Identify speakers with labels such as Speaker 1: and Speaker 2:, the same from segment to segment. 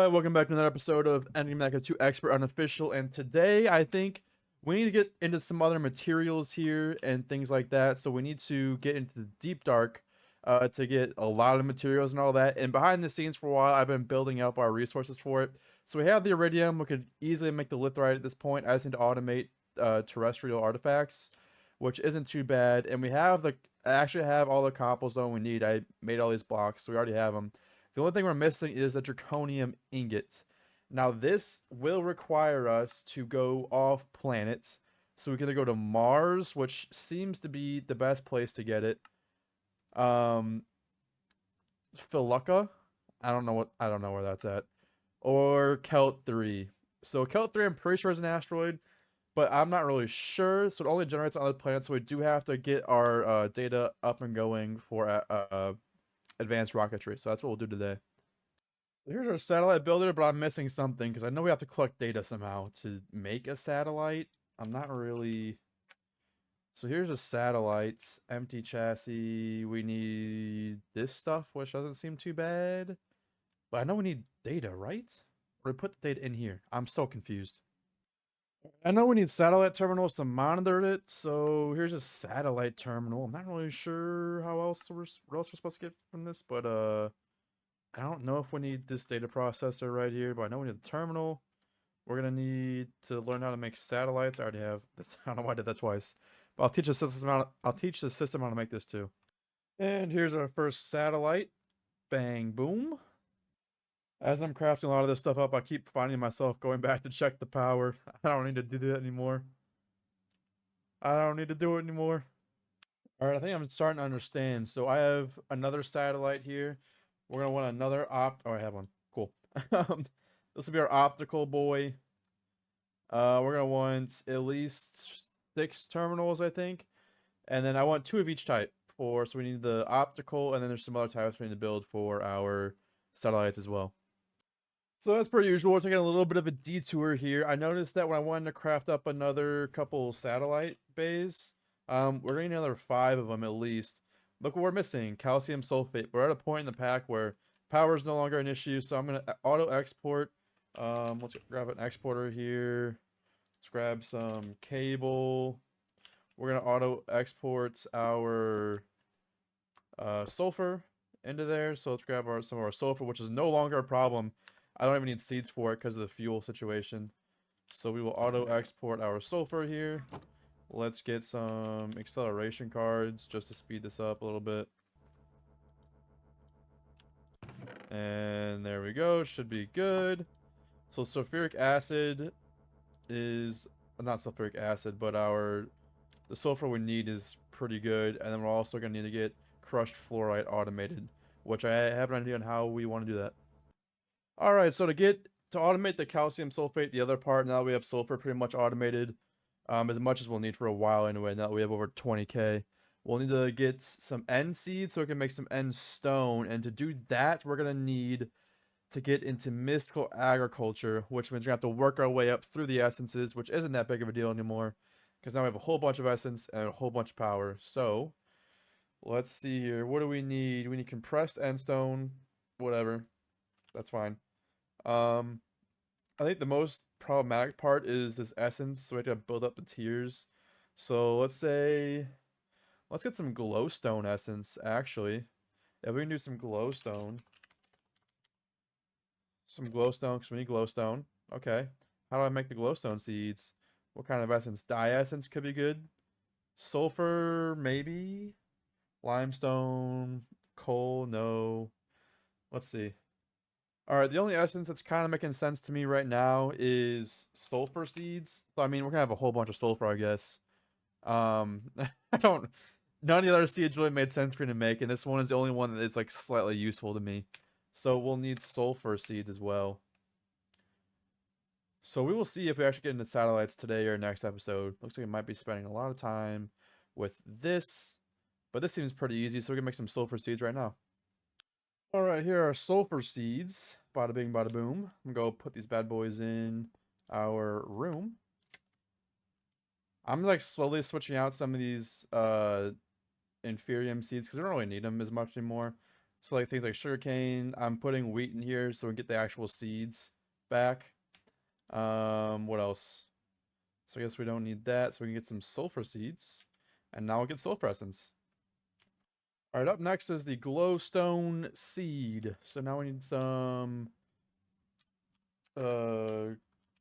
Speaker 1: Alright, welcome back to another episode of Enigmatica 2 Expert Unofficial, and today I think we need to get into some other materials here and things like that, so we need to get into the deep dark to get a lot of materials and all that, and behind the scenes for a while I've been building up our resources for it. So we have the iridium, we could easily make the litherite at this point. I just need to automate terrestrial artifacts, which isn't too bad, and I actually have all the cobblestone we need. I made all these blocks, so we already have them. The only thing we're missing is the draconium ingot. Now this will require us to go off planets. So we can either go to Mars, which seems to be the best place to get it. Philuka. I don't know where that's at. Or Kelt 3. So Kelt 3 I'm pretty sure is an asteroid, but I'm not really sure. So it only generates on other planets, so we do have to get our data up and going for advanced rocketry. So that's what we'll do today. Here's our satellite builder, but I'm missing something because I know we have to collect data somehow to make a satellite. I'm not really... So here's a satellite, empty chassis. We need this stuff, which doesn't seem too bad. But I know we need data, right? Or we put the data in here. I'm so confused. I know we need satellite terminals to monitor it, so here's a satellite terminal. I'm not really sure what else we're supposed to get from this, but I don't know if we need this data processor right here, but I know we need the terminal. We're gonna need to learn how to make satellites. I already have this. I don't know why I did that twice, but I'll teach the system how to make this too. And here's our first satellite. Bang boom. As I'm crafting a lot of this stuff up, I keep finding myself going back to check the power. I don't need to do that anymore. I don't need to do it anymore. Alright, I think I'm starting to understand. So I have another satellite here. We're going to want another Oh, I have one. Cool. This will be our optical boy. We're going to want at least 6 terminals, I think. And then I want 2 of each type. So we need the optical, and then there's some other types we need to build for our satellites as well. So as per usual, we're taking a little bit of a detour here. I noticed that when I wanted to craft up another couple satellite bays, we're gonna need another 5 of them at least. Look what we're missing, calcium sulfate. We're at a point in the pack where power is no longer an issue, so I'm gonna auto export. Let's grab an exporter here. Let's grab some cable. We're gonna auto export our sulfur into there. So let's grab some of our sulfur, which is no longer a problem. I don't even need seeds for it because of the fuel situation. So we will auto export our sulfur here. Let's get some acceleration cards just to speed this up a little bit. And there we go. Should be good. So sulfuric acid is not sulfuric acid, but the sulfur we need is pretty good. And then we're also gonna need to get crushed fluorite automated, which I have an idea on how we want to do that. Alright, so to automate the calcium sulfate, the other part, now that we have sulfur pretty much automated, as much as we'll need for a while anyway, now that we have over 20k. We'll need to get some N seeds so we can make some N stone, and to do that, we're going to need to get into mystical agriculture, which means we're going to have to work our way up through the essences, which isn't that big of a deal anymore, because now we have a whole bunch of essence and a whole bunch of power. So, let's see here. What do we need? We need compressed N stone, whatever. That's fine. I think the most problematic part is this essence, so we have to build up the tiers. So let's get some glowstone essence, actually. If we can do some glowstone. Because we need glowstone. Okay. How do I make the glowstone seeds? What kind of essence? Dye essence could be good. Sulfur, maybe? Limestone, coal, no. Let's see. Alright, the only essence that's kind of making sense to me right now is sulfur seeds. So, I mean, we're gonna have a whole bunch of sulfur, I guess. I don't... None of the other seeds really made sense for me to make, and this one is the only one that is, like, slightly useful to me. So, we'll need sulfur seeds as well. So, we will see if we actually get into satellites today or next episode. Looks like we might be spending a lot of time with this. But this seems pretty easy, so we can make some sulfur seeds right now. Alright, here are sulfur seeds. Bada bing, bada boom. I'm gonna go put these bad boys in our room. I'm like slowly switching out some of these inferium seeds because we don't really need them as much anymore. So like things like sugarcane, I'm putting wheat in here so we get the actual seeds back. What else? So I guess we don't need that, so we can get some sulfur seeds. And now we'll get sulfur essence. Alright, up next is the glowstone seed. So now we need some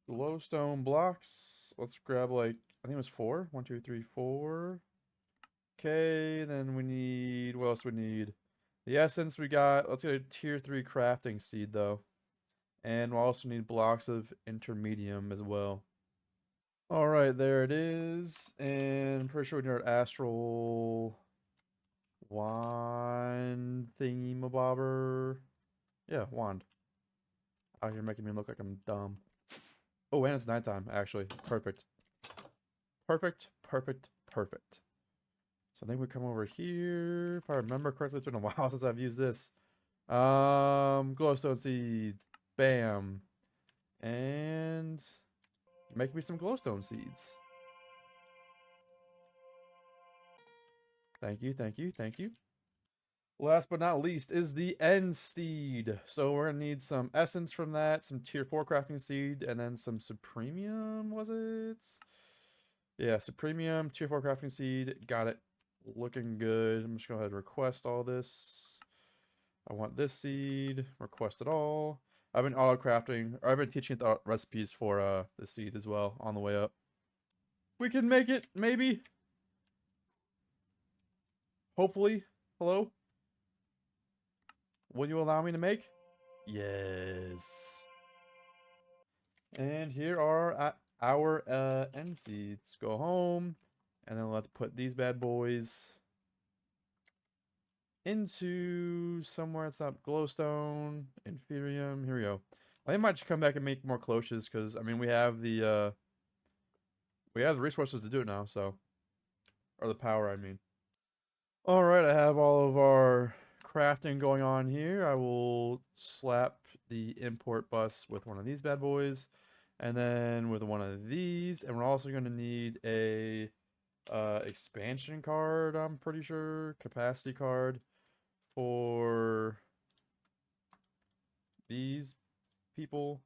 Speaker 1: glowstone blocks. Let's grab like I think it was 4. 1, 2, 3, 4. Okay, then we need what else we need? The essence we got. Let's get a tier 3 crafting seed though. And we'll also need blocks of intermedium as well. Alright, there it is. And I'm pretty sure we need our astral wand thingy-mabobber. Yeah, wand. Out here making me look like I'm dumb. Oh, and it's nighttime, actually. Perfect. Perfect, perfect, perfect. So I think we come over here. If I remember correctly, it's been a while since I've used this. Glowstone seeds. Bam. And make me some glowstone seeds. Thank you, thank you, thank you. Last but not least is the end seed. So we're gonna need some essence from that, some tier 4 crafting seed, and then some supremium, was it? Yeah, supremium, tier 4 crafting seed. Got it. Looking good. I'm just gonna go ahead and request all this. I want this seed. Request it all. I've been auto crafting, or I've been teaching the recipes for the seed as well on the way up. We can make it, maybe. Hopefully. Hello? Will you allow me to make? Yes. And here are our end seeds. Go home. And then let's put these bad boys into somewhere. It's not glowstone, inferium. Here we go. I might just come back and make more cloches because I mean we have the resources to do it now, so or the power, I mean. All right, I have all of our crafting going on here. I will slap the import bus with one of these bad boys, and then with one of these, and we're also going to need a expansion card, I'm pretty sure, capacity card for these people.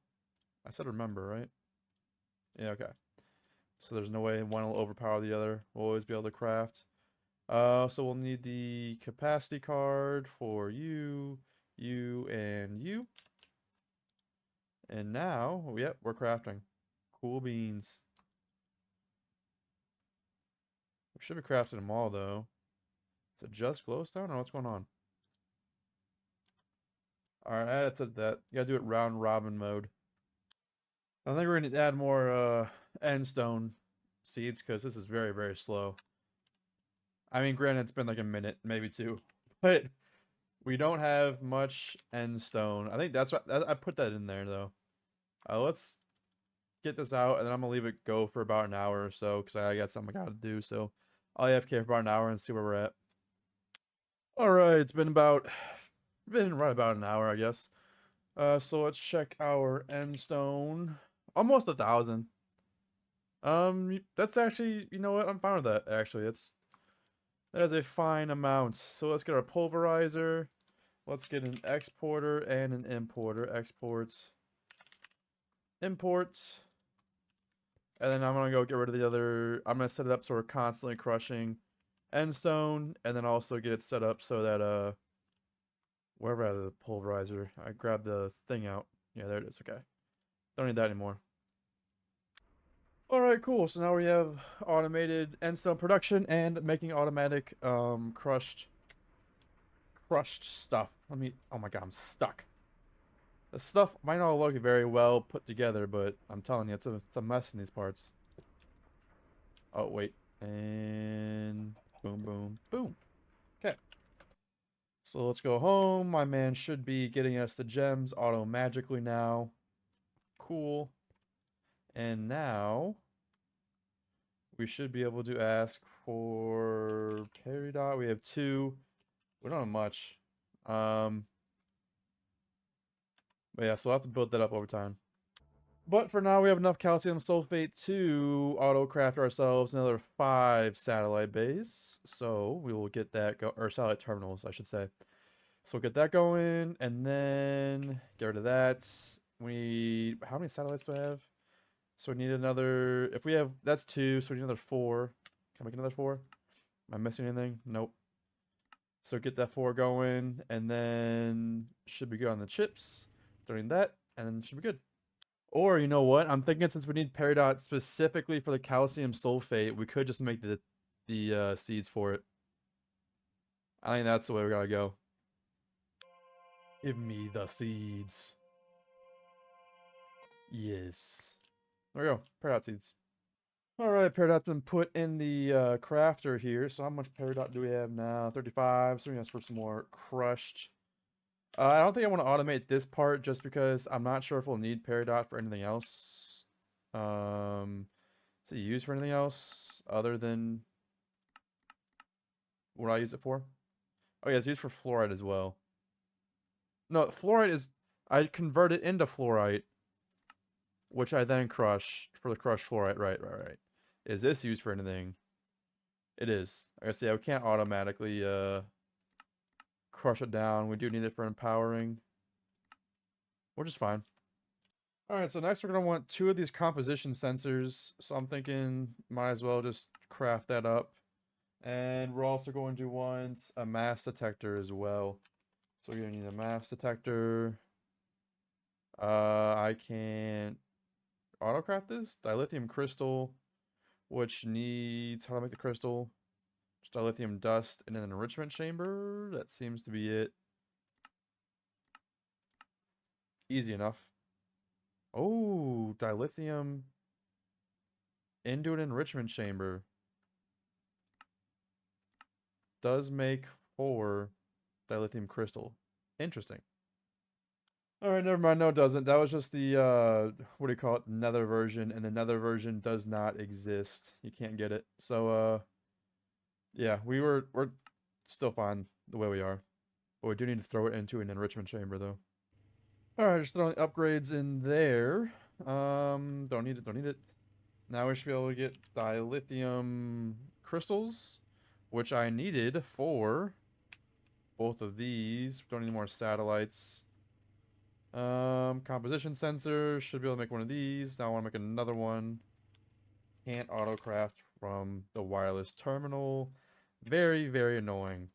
Speaker 1: I said remember, right? Yeah, okay. So there's no way one will overpower the other. We'll always be able to craft. So we'll need the capacity card for you, you, and you. And now, yep, we're crafting. Cool beans. We should be crafting them all, though. Is it just glowstone, or what's going on? Alright, add it to that. You gotta do it round robin mode. I think we're gonna add more end stone seeds, because this is very, very slow. I mean, granted, it's been like a minute, maybe 2. But we don't have much end stone. I think that's what I put that in there, though. Let's get this out, and then I'm gonna leave it go for about an hour or so because I got something I gotta do. So I'll AFK for about an hour and see where we're at. All right, it's been right about an hour, I guess. So let's check our end stone. Almost 1,000. That's actually, you know what? I'm fine with that. Actually, that is a fine amount. So let's get our pulverizer. Let's get an exporter and an importer. Export. Import. And then I'm going to go get rid of the other. I'm going to set it up so we're constantly crushing end stone. And then also get it set up so that, wherever I have the pulverizer, I grab the thing out. Yeah, there it is. Okay. Don't need that anymore. Alright, cool. So now we have automated end stone production and making automatic, crushed stuff. Oh my god, I'm stuck. The stuff might not look very well put together, but I'm telling you, it's a mess in these parts. Oh, wait. And boom, boom, boom. Okay. So let's go home. My man should be getting us the gems auto-magically now. Cool. And now we should be able to ask for peridot. We have 2. We don't have much. But yeah, so we'll have to build that up over time. But for now, we have enough calcium sulfate to auto-craft ourselves another 5 satellite bays. So we will get that or satellite terminals, I should say. So we'll get that going, and then get rid of that. How many satellites do I have? So we need another, if we have, that's 2, so we need another 4. Can I make another 4? Am I missing anything? Nope. So get that 4 going, and then should be good on the chips. Doing that, and then should be good. Or, you know what? I'm thinking since we need peridot specifically for the calcium sulfate, we could just make the seeds for it. I think that's the way we gotta go. Give me the seeds. Yes. There we go. Peridot seeds. Alright, peridot's been put in the crafter here. So how much peridot do we have now? 35. So we ask for some more crushed. I don't think I want to automate this part just because I'm not sure if we'll need peridot for anything else. Is it used for anything else other than what I use it for? Oh yeah, it's used for fluoride as well. No, fluoride is, I convert it into fluorite, which I then crush for the crushed fluorite. Right. Is this used for anything? It is. I guess, yeah, we can't automatically crush it down. We do need it for empowering, which is fine. Alright, so next we're going to want 2 of these composition sensors. So I'm thinking might as well just craft that up. And we're also going to want a mass detector as well. So we're going to need a mass detector. I can't autocraft this. Dilithium crystal, which needs, how to make the crystal? Just dilithium dust and an enrichment chamber. That seems to be it. Easy enough. Oh, dilithium into an enrichment chamber. Does make 4 dilithium crystal. Interesting. Alright, never mind. No, it doesn't. That was just the, what do you call it? Nether version, and the nether version does not exist. You can't get it. So, yeah, we're still fine the way we are. But we do need to throw it into an enrichment chamber, though. Alright, just throwing upgrades in there. Don't need it. Now we should be able to get dilithium crystals, which I needed for both of these. Don't need more satellites. Composition sensor. Should be able to make one of these. Now I want to make another one. Can't autocraft from the wireless terminal. Very, very annoying.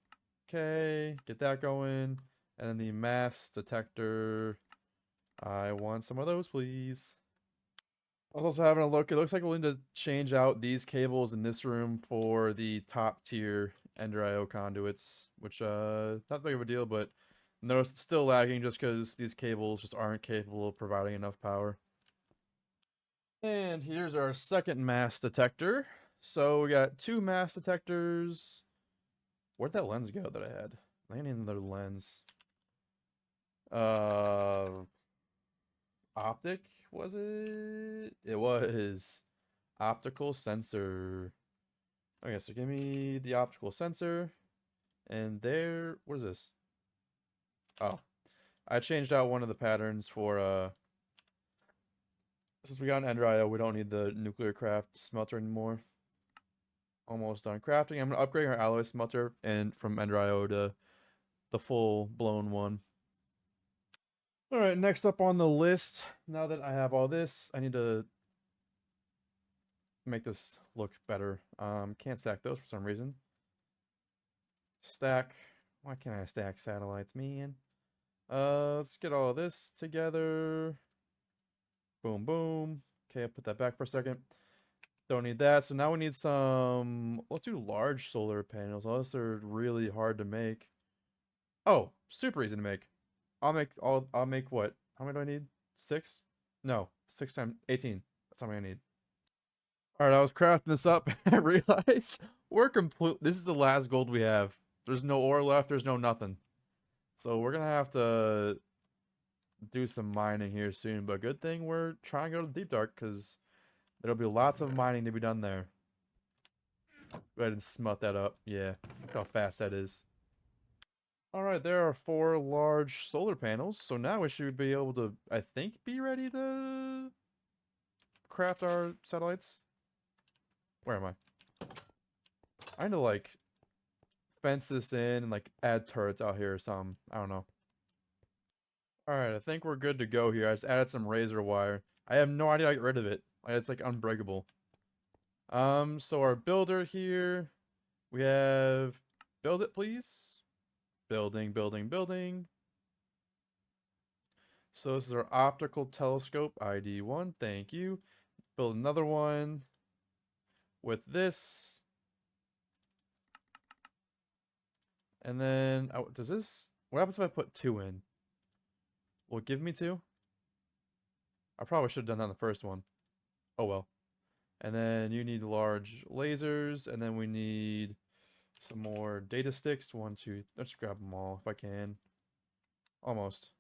Speaker 1: Okay, get that going. And then the mass detector. I want some of those, please. I was also having a look. It looks like we'll need to change out these cables in this room for the top tier Ender IO conduits, which not big of a deal, but notice it's still lagging just because these cables just aren't capable of providing enough power. And here's our second mass detector. So we got 2 mass detectors. Where'd that lens go that I had? I need another lens. Optic, was it? It was. Optical sensor. Okay, so give me the optical sensor. And there, what is this? Oh, I changed out one of the patterns for, since we got an Ender IO, we don't need the nuclear craft smelter anymore. Almost done crafting. I'm gonna upgrade our alloy smelter and from Ender IO to the full blown one. Alright, next up on the list, now that I have all this, I need to make this look better. Can't stack those for some reason. Stack. Why can't I stack satellites, man? Let's get all of this together. Boom, boom. Okay, I'll put that back for a second. Don't need that. So now we need some, let's do large solar panels. Those are really hard to make. Oh, super easy to make. I'll make what? How many do I need? 6? No, 6 times 18. That's how many I need. Alright, I was crafting this up and I realized this is the last gold we have. There's no ore left, there's no nothing. So we're gonna have to do some mining here soon, but good thing we're trying to go to the deep dark because there'll be lots of mining to be done there. Go ahead and smelt that up. Yeah, look how fast that is. Alright, there are 4 large solar panels, so now we should be able to, I think, be ready to craft our satellites. Where am I? I need to, like, fence this in and like add turrets out here or something. I don't know. Alright, I think we're good to go here. I just added some razor wire. I have no idea how to get rid of it. Like, it's like unbreakable. So our builder here, we have build it please. Building, building, building. So this is our optical telescope, ID1, thank you. Build another one with this. And then, oh, does this, what happens if I put 2 in? Will it give me 2? I probably should have done that on the first one. Oh well. And then you need large lasers, and then we need some more data sticks. 1, 2, let's grab them all if I can. Almost.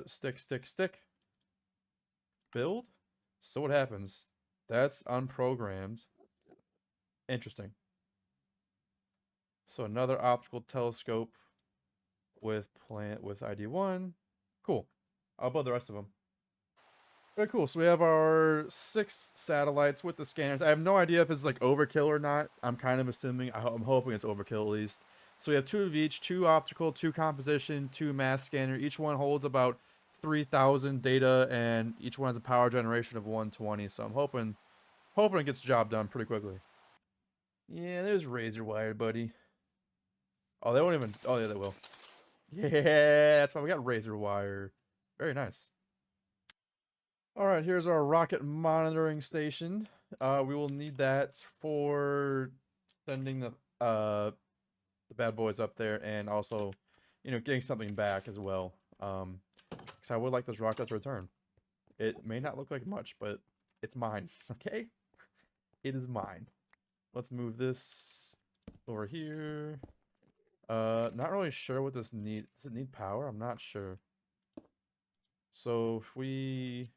Speaker 1: Stick, stick, stick. Build? So what happens? That's unprogrammed. Interesting. So another optical telescope with ID1. Cool. I'll build the rest of them. Very cool. So we have our 6 satellites with the scanners. I have no idea if it's like overkill or not. I'm kind of assuming. I'm hoping it's overkill at least. So we have 2 of each: 2 optical, 2 composition, 2 mass scanner. Each one holds about 3,000 data, and each one has a power generation of 120. So I'm hoping it gets the job done pretty quickly. Yeah, there's razor wire, buddy. Oh, they won't even. Oh yeah, they will. Yeah, that's why we got razor wire. Very nice. All right, here's our rocket monitoring station. We will need that for sending the bad boys up there, and also, getting something back as well. Because I would like those rockets to return. It may not look like much, but it's mine. Okay, it is mine. Let's move this over here. Not really sure what this need. Does it need power? I'm not sure. So if we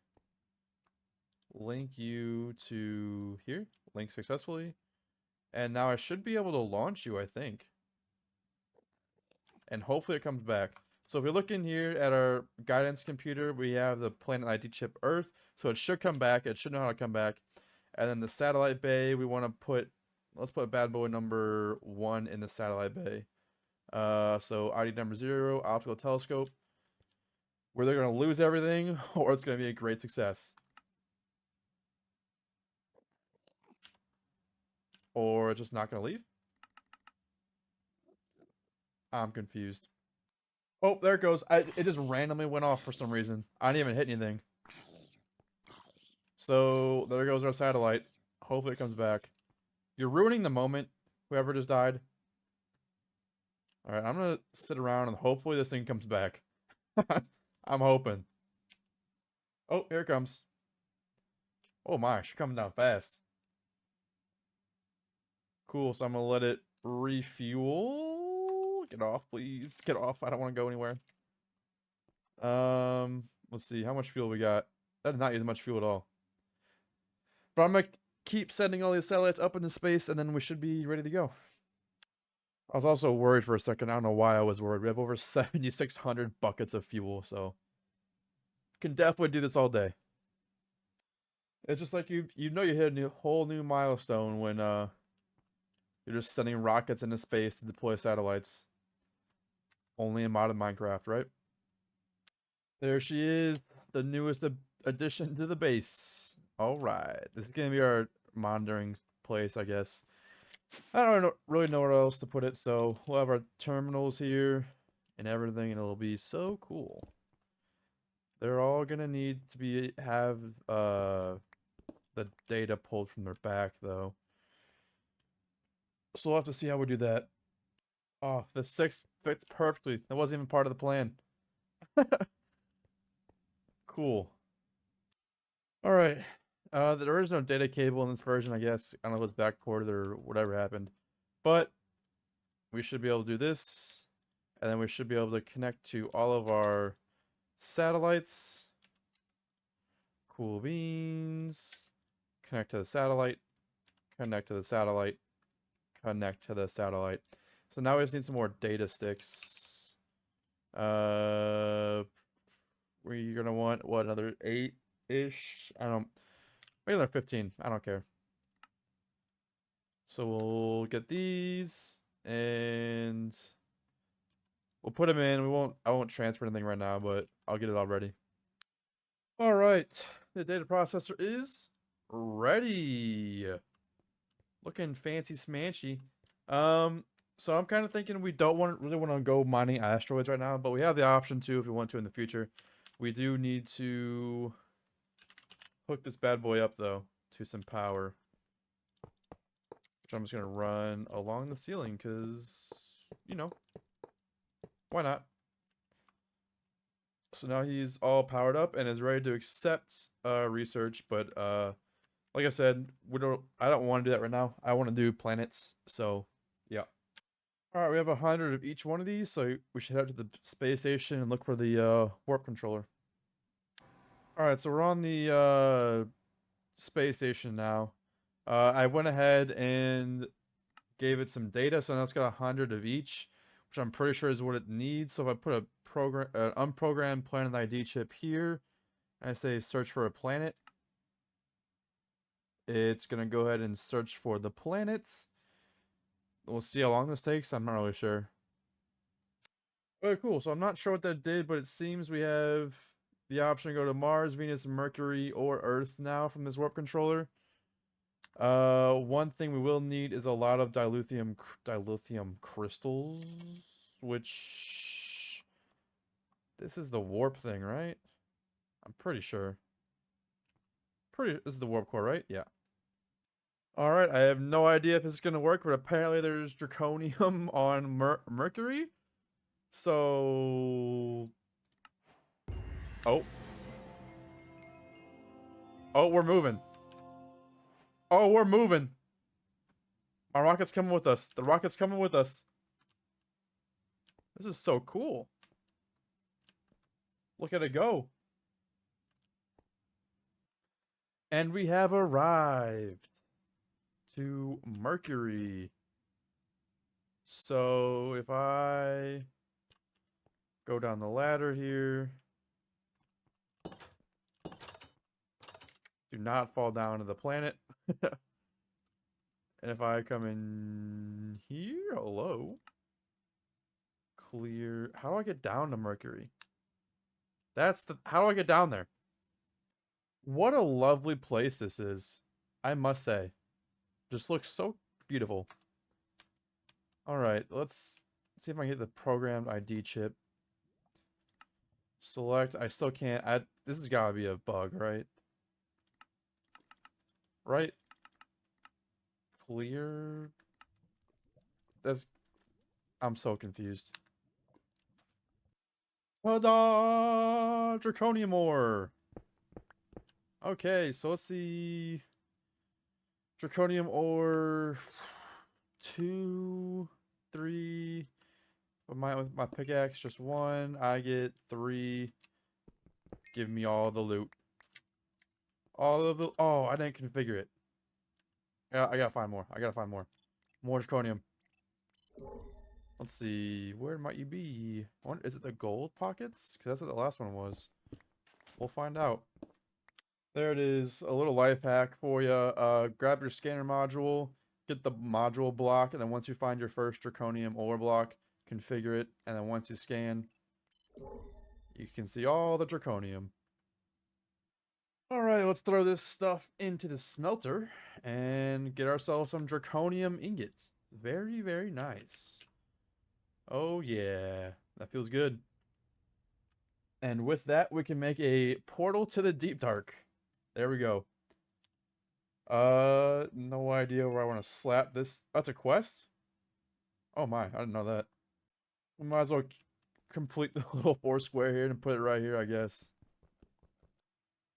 Speaker 1: link you to here, link successfully, and now I should be able to launch you, I think, and hopefully it comes back. So if we look in here at our guidance computer, we have the planet ID chip Earth, so it should come back. It should know how to come back. And then the satellite bay, we want to put, let's put bad boy number 1 in the satellite bay. So ID number 0, optical telescope. Where they're going to lose everything, or it's going to be a great success. Or it's just not going to leave. I'm confused. Oh, there it goes. It just randomly went off for some reason. I didn't even hit anything. So, there goes our satellite. Hopefully it comes back. You're ruining the moment, whoever just died. Alright, I'm gonna sit around and hopefully this thing comes back. I'm hoping. Oh, here it comes. Oh my, she's coming down fast. Cool, so I'm gonna let it refuel. Get off, please. Get off. I don't want to go anywhere. Let's see. How much fuel we got? That did not use much fuel at all. But I'm gonna keep sending all these satellites up into space, and then we should be ready to go. I was also worried for a second. I don't know why I was worried. We have over 7,600 buckets of fuel, so can definitely do this all day. It's just like you hit a whole new milestone when you're just sending rockets into space to deploy satellites. Only in modded Minecraft, right? There she is, the newest addition to the base. All right, this is gonna be our monitoring place, I guess. I don't really know where else to put it, so we'll have our terminals here and everything, and it'll be so cool. They're all gonna need to have the data pulled from their back, though. So we'll have to see how we do that. Oh, the 6 fits perfectly. That wasn't even part of the plan. Cool. Alright. There is no data cable in this version, I guess. I don't know if it's backported or whatever happened. But we should be able to do this. And then we should be able to connect to all of our satellites. Cool beans. Connect to the satellite. Connect to the satellite. Connect to the satellite. So now we just need some more data sticks. We're gonna want, what, another 8-ish? I don't... Maybe another 15. I don't care. So we'll get these. And we'll put them in. I won't transfer anything right now, but I'll get it all ready. All right. The data processor is ready. Looking fancy smanchy. So I'm kind of thinking we don't really want to go mining asteroids right now, but we have the option to if we want to in the future. We do need to hook this bad boy up though to some power, which I'm just gonna run along the ceiling because you know why not. So now he's all powered up and is ready to accept research, but like I said, I don't want to do that right now. I want to do planets. So yeah. All right, we have 100 of each one of these, so we should head to the space station and look for the warp controller. All right, so we're on the space station now. I went ahead and gave it some data, so now it's got 100 of each, which I'm pretty sure is what it needs. So if I put a unprogrammed planet ID chip here, and I say search for a planet, it's gonna go ahead and search for the planets. We'll see how long this takes. I'm not really sure. Okay, cool. So I'm not sure what that did, but it seems we have the option to go to Mars, Venus, Mercury, or Earth now from this warp controller. One thing we will need is a lot of dilithium crystals, which this is the warp thing, right? I'm pretty sure. This is the warp core, right? Yeah. All right. I have no idea if this is gonna work, but apparently there's draconium on Mercury. So, oh, oh, we're moving. Oh, we're moving. Our rocket's coming with us. The rocket's coming with us. This is so cool. Look at it go. And we have arrived to Mercury. So if I go down the ladder here, do not fall down to the planet. And if I come in here, hello. Clear. How do I get down to Mercury? How do I get down there? What a lovely place this is. I must say. Just looks so beautiful. Alright, let's see if I can get the programmed ID chip. Select. I still can't add. This has got to be a bug, right? Right? Clear. I'm so confused. Ta-da! Draconium ore! Okay, so let's see. Draconium ore. 2, 3. With my pickaxe, just 1. I get 3. Give me all the loot. All of the. Oh, I didn't configure it. Yeah, I gotta find more. I gotta find more. More draconium. Let's see. Where might you be? Is it the gold pockets? Because that's what the last one was. We'll find out. There it is. A little life hack for you. Grab your scanner module. Get the module block. And then once you find your first draconium ore block, configure it. And then once you scan, you can see all the draconium. Alright, let's throw this stuff into the smelter and get ourselves some draconium ingots. Very, very nice. Oh yeah, that feels good. And with that, we can make a portal to the deep dark. There we go. No idea where I want to slap this. That's a quest? Oh my, I didn't know that. We might as well complete the little 4 square here and put it right here, I guess.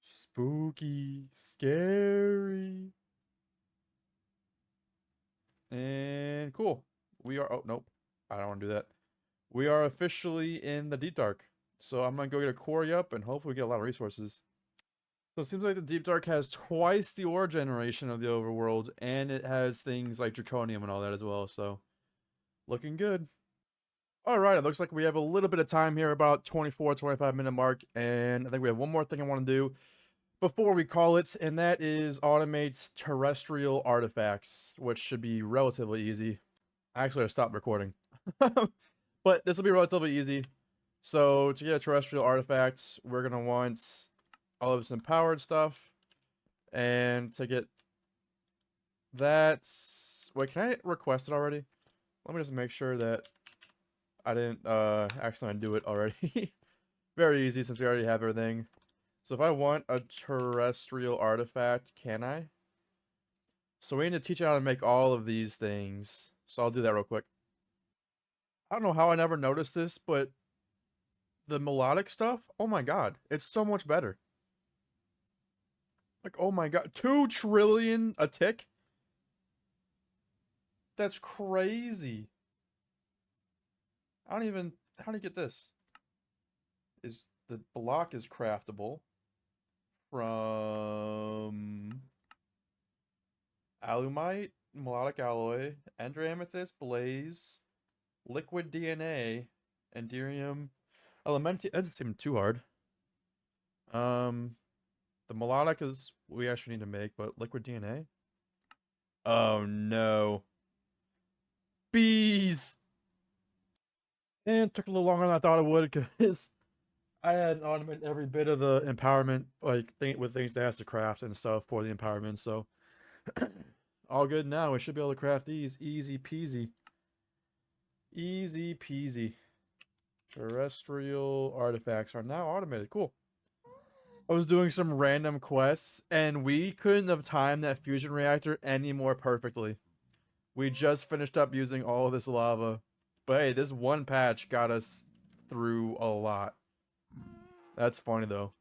Speaker 1: Spooky, scary. And cool. We are, oh, nope. I don't want to do that. We are officially in the deep dark. So I'm going to go get a quarry up and hopefully get a lot of resources. So it seems like the deep dark has twice the ore generation of the overworld, and it has things like draconium and all that as well. So looking good. All right, it looks like we have a little bit of time here, about 24-25 minute mark, and I think we have one more thing I want to do before we call it, and that is automate terrestrial artifacts, which should be relatively easy. Actually, I stopped recording. But this will be relatively easy. So to get a terrestrial artifact, we're gonna want all of this empowered stuff, and to get that, wait, can I request it already? Let me just make sure that I didn't accidentally do it already. Very easy since we already have everything. So if I want a terrestrial artifact, can I? So we need to teach you how to make all of these things. So I'll do that real quick. I don't know how I never noticed this, but the melodic stuff, oh my god, it's so much better. Like, oh my god, 2 trillion a tick? That's crazy. I don't even, how do you get this? Is the block is craftable from alumite, melodic alloy, ender amethyst, blaze, liquid DNA, enderium, elementi. That doesn't seem too hard. Um, the melodic is we actually need to make, but liquid DNA. Oh no, bees! And it took a little longer than I thought it would because I had automated every bit of the empowerment, like with things that has to craft and stuff for the empowerment. So all good now. We should be able to craft these easy peasy, easy peasy. Terrestrial artifacts are now automated. Cool. I was doing some random quests, and we couldn't have timed that fusion reactor any more perfectly. We just finished up using all of this lava. But hey, this one patch got us through a lot. That's funny though.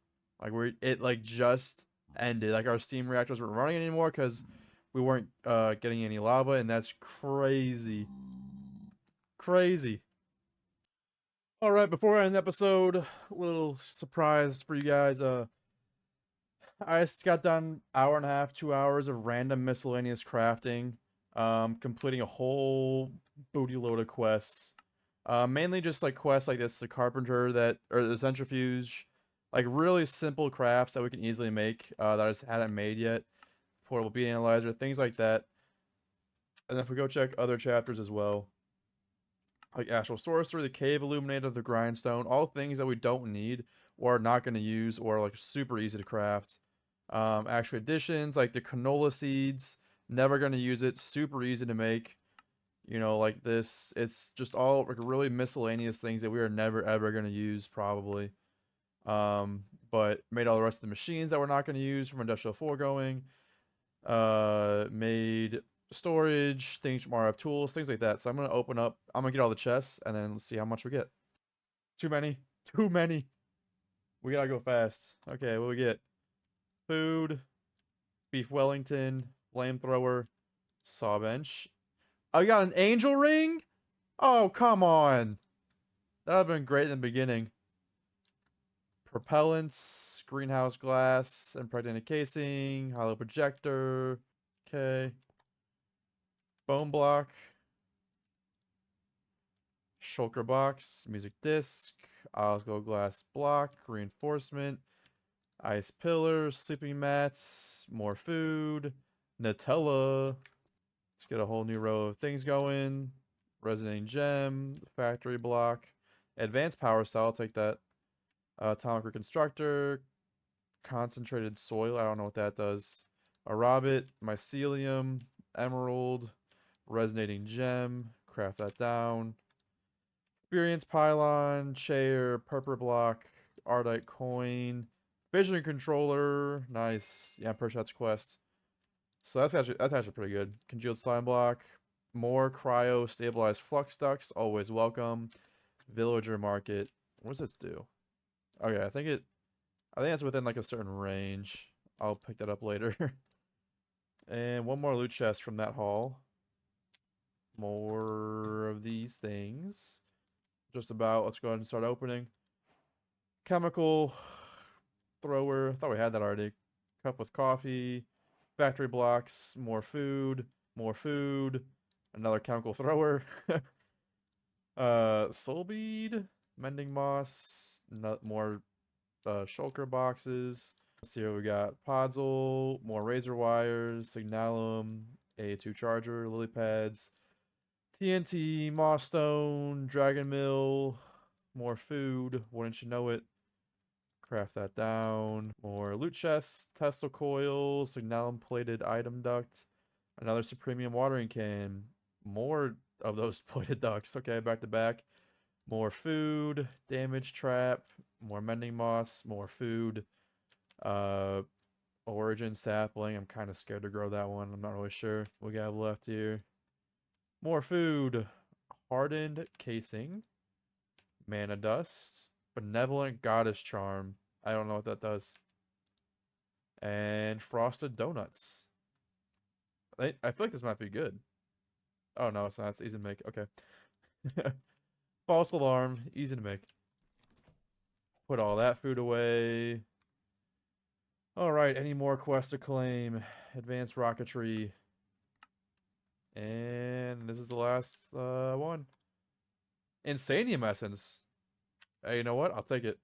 Speaker 1: Like it like just ended. Like our steam reactors weren't running anymore because we weren't getting any lava, and that's crazy. Crazy. Alright, before I end the episode, a little surprise for you guys. I just got done hour and a half, 2 hours of random miscellaneous crafting, completing a whole booty load of quests. Mainly just like quests like this, the carpenter that, or the centrifuge, like really simple crafts that we can easily make, that I just hadn't made yet. Portable bead analyzer, things like that. And then if we go check other chapters as well, like astral sorcery, the cave illuminator, the grindstone, all things that we don't need or are not going to use or like super easy to craft. Actual additions like the canola seeds, never going to use it, super easy to make. You know, like this, it's just all like really miscellaneous things that we are never ever going to use probably. But made all the rest of the machines that we're not going to use from industrial foregoing. Made storage things from RF tools, things like that. So I'm gonna open up. I'm gonna get all the chests and then let's see how much we get. Too many. Too many. We gotta go fast. Okay, what we get? Food, beef Wellington, flamethrower, saw bench. I got an angel ring? Oh, come on. That would have been great in the beginning. Propellants, greenhouse glass, impregnated casing, hollow projector. Okay. Bone block. Shulker box, music disc, Osgo glass block, reinforcement, ice pillars, sleeping mats, more food, Nutella. Let's get a whole new row of things going. Resonating gem, factory block, advanced power cell, I'll take that. Atomic reconstructor, concentrated soil, I don't know what that does. A rabbit, mycelium, emerald, resonating gem, craft that down. Experience pylon, chair, purple block, ardite coin, vision controller. Nice. Yeah, Perchat's quest. So that's actually pretty good. Congealed slime block, more cryo stabilized flux ducts, always welcome. Villager market. What does this do? Okay, I think it's within like a certain range. I'll pick that up later. And one more loot chest from that haul. More of these things. Just about. Let's go ahead and start opening. Chemical thrower. I thought we had that already. Cup with coffee. Factory blocks. More food. More food. Another chemical thrower. Soul bead. Mending moss. More shulker boxes. Let's see what we got. Podzol. More razor wires. Signalum. A2 charger. Lily pads. TNT, Moss Stone, Dragon Mill, more food. Wouldn't you know it? Craft that down. More loot chests, Tesla coils, signalum plated item duct, another Supremium watering can, more of those plated ducts. Okay, back to back. More food, damage trap, more mending moss, more food. Origin sapling. I'm kind of scared to grow that one. I'm not really sure what we have left here. More food, hardened casing, mana dust, benevolent goddess charm. I don't know what that does. And frosted donuts. I feel like this might be good. Oh no, it's not. It's easy to make. Okay. False alarm. Easy to make. Put all that food away. Alright, any more quests to claim? Advanced rocketry. And this is the last one. Insanium essence. Hey, you know what? I'll take it.